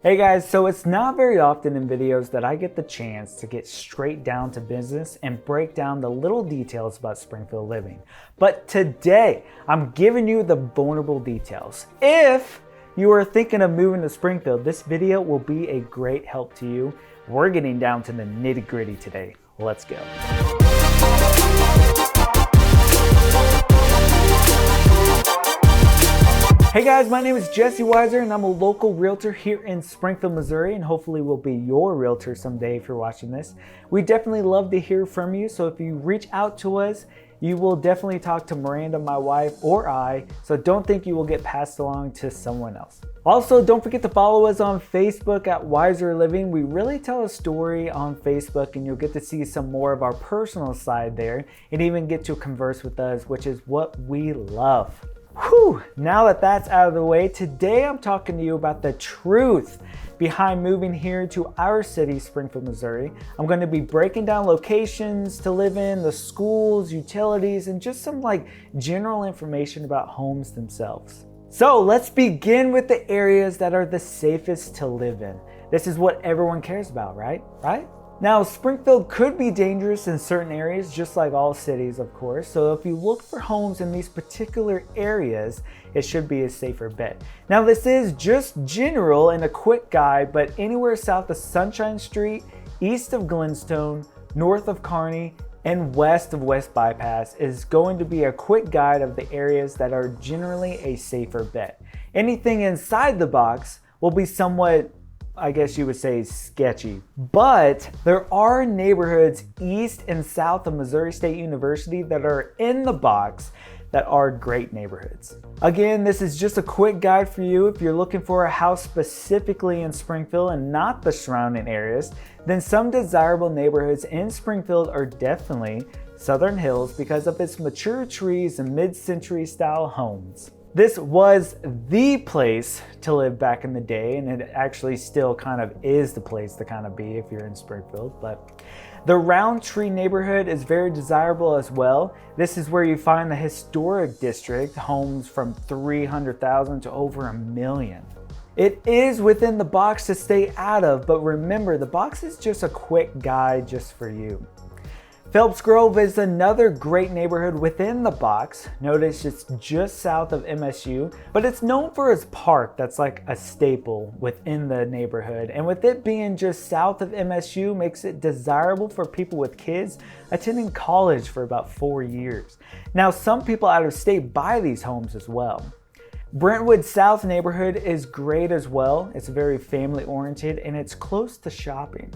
Hey guys, so it's not very often in videos that I get the chance to get straight down to business and break down the little details about Springfield living. But today, I'm giving you the vulnerable details. If you are thinking of moving to Springfield, this video will be a great help to you. We're getting down to the nitty-gritty today. Let's go. Hey guys, my name is Jesse Weiser and I'm a local realtor here in Springfield, Missouri, and hopefully will be your realtor someday if you're watching this. We definitely love to hear from you, so if you reach out to us, you will definitely talk to Miranda, my wife, or I, so don't think you will get passed along to someone else. Also, don't forget to follow us on Facebook at Wiser Living. We really tell a story on Facebook and you'll get to see some more of our personal side there and even get to converse with us, which is what we love. Whew, now that that's out of the way, today I'm talking to you about the truth behind moving here to our city, Springfield, Missouri. I'm going to be breaking down locations to live in, the schools, utilities, and just some general information about homes themselves. So let's begin with the areas that are the safest to live in. This is what everyone cares about, right? Now, Springfield could be dangerous in certain areas, just like all cities, of course. So if you look for homes in these particular areas, it should be a safer bet. Now, this is just general and a quick guide, but anywhere south of Sunshine Street, east of Glenstone, north of Kearney, and west of West Bypass is going to be a quick guide of the areas that are generally a safer bet. Anything inside the box will be somewhat, I guess you would say, sketchy. But there are neighborhoods east and south of Missouri State University that are in the box that are great neighborhoods. Again, this is just a quick guide for you. If you're looking for a house specifically in Springfield and not the surrounding areas, then some desirable neighborhoods in Springfield are definitely Southern Hills because of its mature trees and mid-century style homes. This was the place to live back in the day, and it actually still kind of is the place to kind of be if you're in Springfield. But the Roundtree neighborhood is very desirable as well. This is where you find the historic district, homes from 300,000 to over 1 million. It is within the box to stay out of, but remember, the box is just a quick guide just for you. Phelps Grove is another great neighborhood within the box. Notice it's just south of MSU, but it's known for its park that's like a staple within the neighborhood. And with it being just south of MSU makes it desirable for people with kids attending college for about 4 years. Now, some people out of state buy these homes as well. Brentwood South neighborhood is great as well. It's very family oriented and it's close to shopping.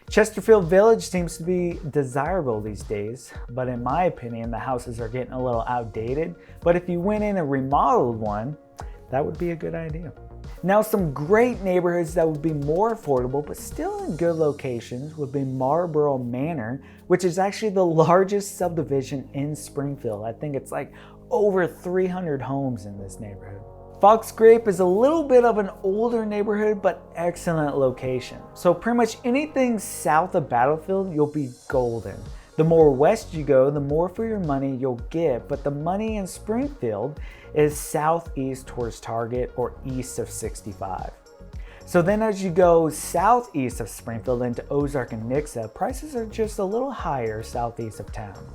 Chesterfield Village seems to be desirable these days, but in my opinion, the houses are getting a little outdated. But if you went in and remodeled one, that would be a good idea. Now, some great neighborhoods that would be more affordable, but still in good locations would be Marlboro Manor, which is actually the largest subdivision in Springfield. I think it's over 300 homes in this neighborhood. Fox Grape is a little bit of an older neighborhood, but excellent location. So pretty much anything south of Battlefield, you'll be golden. The more west you go, the more for your money you'll get, but the money in Springfield is southeast towards Target or east of 65. So then as you go southeast of Springfield into Ozark and Nixa, prices are just a little higher southeast of town.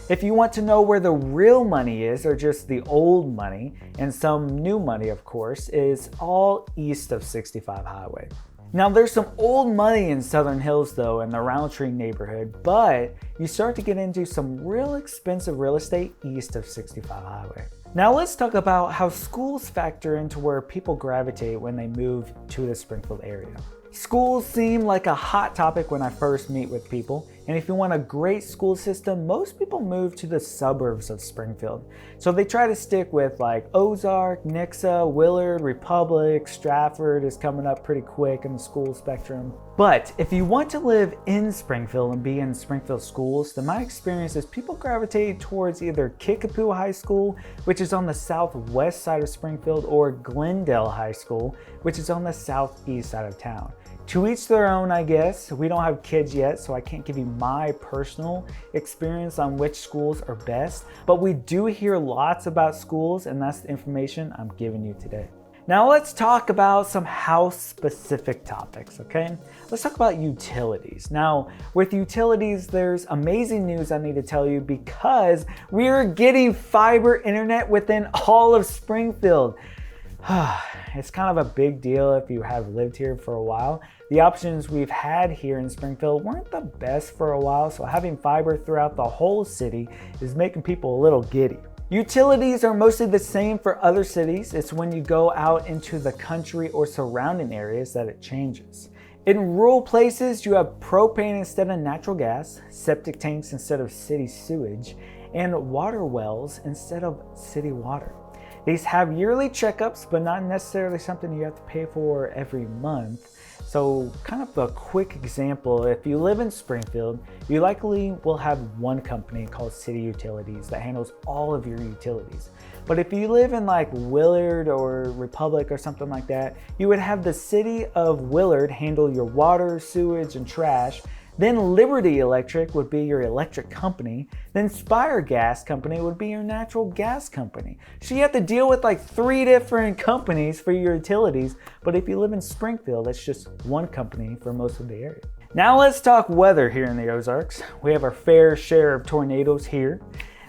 If you want to know where the real money is, or just the old money, and some new money of course, is all east of 65 Highway. Now there's some old money in Southern Hills though in the Roundtree neighborhood, but you start to get into some real expensive real estate east of 65 Highway. Now let's talk about how schools factor into where people gravitate when they move to the Springfield area. Schools seem like a hot topic when I first meet with people, and if you want a great school system, most people move to the suburbs of Springfield. So they try to stick with Ozark, Nixa, Willard, Republic, Stratford is coming up pretty quick in the school spectrum. But if you want to live in Springfield and be in Springfield schools, then my experience is people gravitate towards either Kickapoo High School, which is on the southwest side of Springfield, or Glendale High School, which is on the southeast side of town. To each their own, I guess. We don't have kids yet, so I can't give you my personal experience on which schools are best, but we do hear lots about schools, and that's the information I'm giving you today. Now let's talk about some house-specific topics, okay? Let's talk about utilities. Now, with utilities, there's amazing news I need to tell you because we are getting fiber internet within all of Springfield. It's kind of a big deal if you have lived here for a while. The options we've had here in Springfield weren't the best for a while, so having fiber throughout the whole city is making people a little giddy. Utilities are mostly the same for other cities. It's when you go out into the country or surrounding areas that it changes. In rural places, you have propane instead of natural gas, septic tanks instead of city sewage, and water wells instead of city water. These have yearly checkups, but not necessarily something you have to pay for every month. So kind of a quick example, if you live in Springfield, you likely will have one company called City Utilities that handles all of your utilities. But if you live in like Willard or Republic or something like that, you would have the City of Willard handle your water, sewage, and trash. Then Liberty Electric would be your electric company. Then Spire Gas Company would be your natural gas company. So you have to deal with like 3 different companies for your utilities. But if you live in Springfield, it's just one company for most of the area. Now let's talk weather here in the Ozarks. We have our fair share of tornadoes here.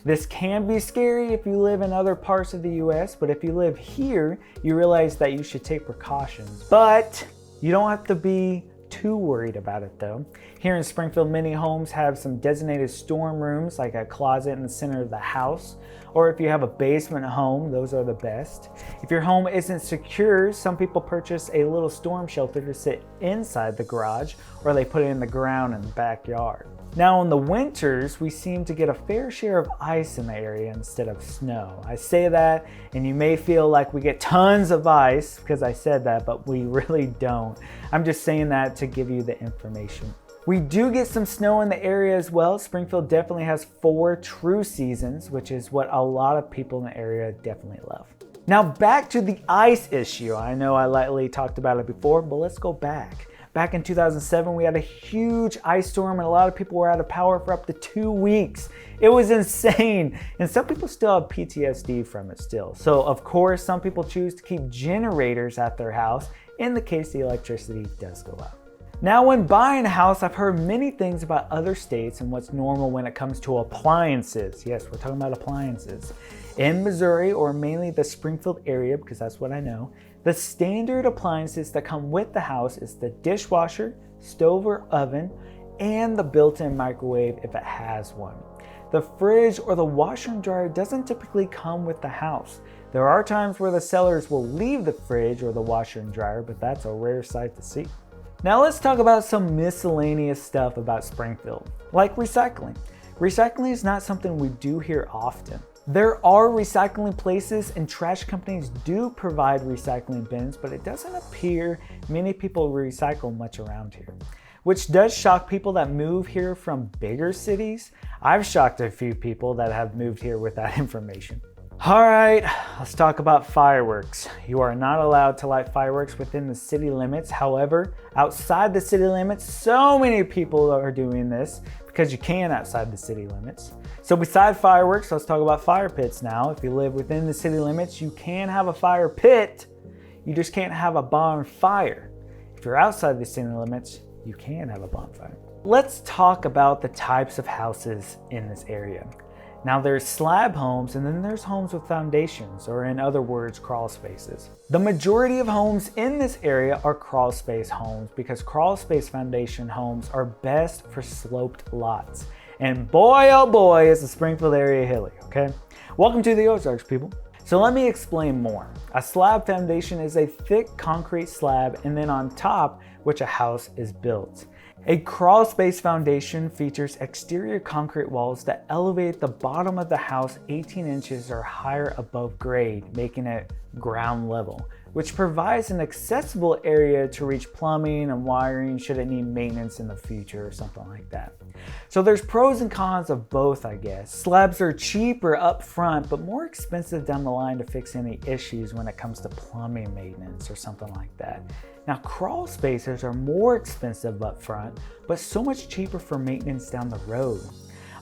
This can be scary if you live in other parts of the US, but if you live here, you realize that you should take precautions. But you don't have to be too worried about it though. Here in Springfield, many homes have some designated storm rooms, like a closet in the center of the house. Or if you have a basement home, those are the best. If your home isn't secure, some people purchase a little storm shelter to sit inside the garage, or they put it in the ground in the backyard. Now in the winters, we seem to get a fair share of ice in the area instead of snow. I say that and you may feel like we get tons of ice because I said that, but we really don't. I'm just saying that to give you the information. We do get some snow in the area as well. Springfield definitely has 4 true seasons, which is what a lot of people in the area definitely love. Now back to the ice issue. I know I lightly talked about it before, but let's go back. Back in 2007, we had a huge ice storm and a lot of people were out of power for up to 2 weeks. It was insane. And some people still have PTSD from it still. So of course, some people choose to keep generators at their house in the case the electricity does go out. Now when buying a house, I've heard many things about other states and what's normal when it comes to appliances. Yes, we're talking about appliances. In Missouri, or mainly the Springfield area, because that's what I know, the standard appliances that come with the house is the dishwasher, stove or oven, and the built-in microwave if it has one. The fridge or the washer and dryer doesn't typically come with the house. There are times where the sellers will leave the fridge or the washer and dryer, but that's a rare sight to see. Now let's talk about some miscellaneous stuff about Springfield, like recycling. Recycling is not something we do here often. There are recycling places and trash companies do provide recycling bins, but it doesn't appear many people recycle much around here, which does shock people that move here from bigger cities. I've shocked a few people that have moved here with that information. All right, let's talk about fireworks. You are not allowed to light fireworks within the city limits. However, outside the city limits, so many people are doing this because you can outside the city limits. So beside fireworks, let's talk about fire pits now. If you live within the city limits, you can have a fire pit. You just can't have a bonfire. If you're outside the city limits, you can have a bonfire. Let's talk about the types of houses in this area. Now there's slab homes and then there's homes with foundations, or in other words, crawl spaces. The majority of homes in this area are crawl space homes because crawl space foundation homes are best for sloped lots. And boy, oh boy, is the Springfield area hilly, okay? Welcome to the Ozarks, people. So let me explain more. A slab foundation is a thick concrete slab and then on top, which a house is built. A crawl space foundation features exterior concrete walls that elevate the bottom of the house 18 inches or higher above grade, making it ground level, which provides an accessible area to reach plumbing and wiring should it need maintenance in the future or something like that. So there's pros and cons of both, I guess. Slabs are cheaper up front, but more expensive down the line to fix any issues when it comes to plumbing maintenance or something like that. Now, crawl spaces are more expensive up front, but so much cheaper for maintenance down the road.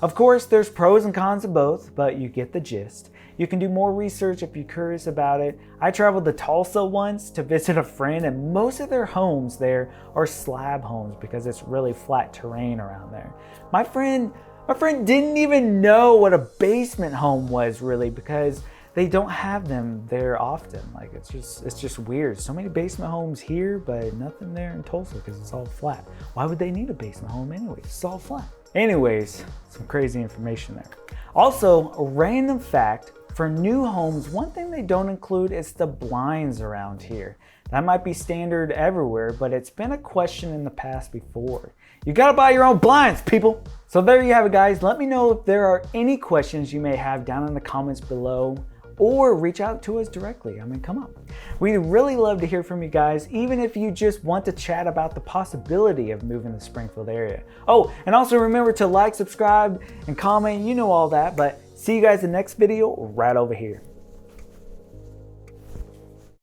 Of course, there's pros and cons of both, but you get the gist. You can do more research if you're curious about it. I traveled to Tulsa once to visit a friend, and most of their homes there are slab homes because it's really flat terrain around there. My friend didn't even know what a basement home was really, because they don't have them there often. Like it's just weird. So many basement homes here, but nothing there in Tulsa because it's all flat. Why would they need a basement home anyways? It's all flat. Anyways, some crazy information there. Also, a random fact, for new homes, one thing they don't include is the blinds around here. That might be standard everywhere, but it's been a question in the past before. You gotta buy your own blinds, people. So there you have it, guys. Let me know if there are any questions you may have down in the comments below, or reach out to us directly. I mean, come on. We'd really love to hear from you guys, even if you just want to chat about the possibility of moving to the Springfield area. Oh, and also remember to like, subscribe, and comment. You know all that, but see you guys in the next video right over here.